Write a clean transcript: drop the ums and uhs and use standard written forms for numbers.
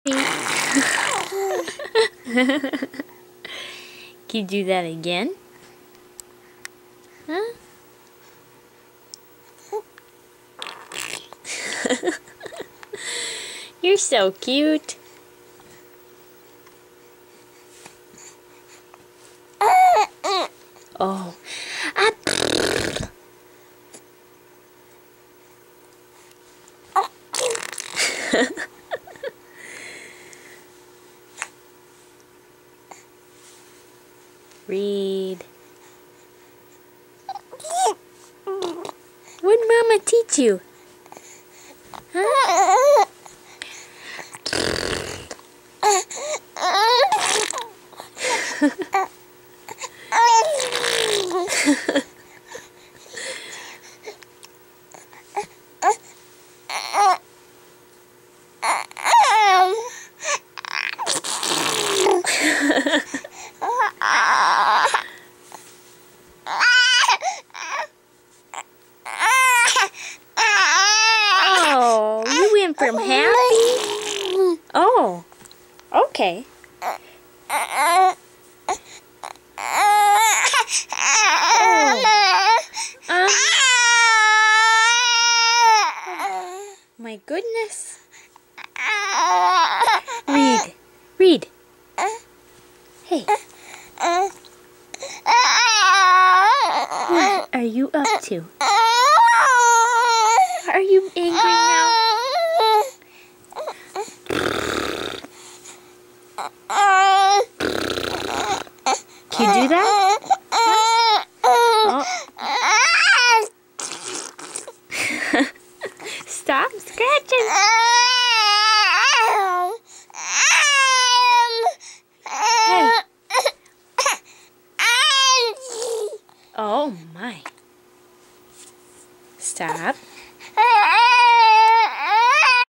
Can you do that again? Huh? You're so cute. Oh. Read. What'd Mama teach you? Huh? Oh, you went from happy? Oh, okay. My goodness. Read. Read. Hey. What are you up to? Are you angry now? Can you do that? Oh. Stop scratching. Hey. Oh my. Stop.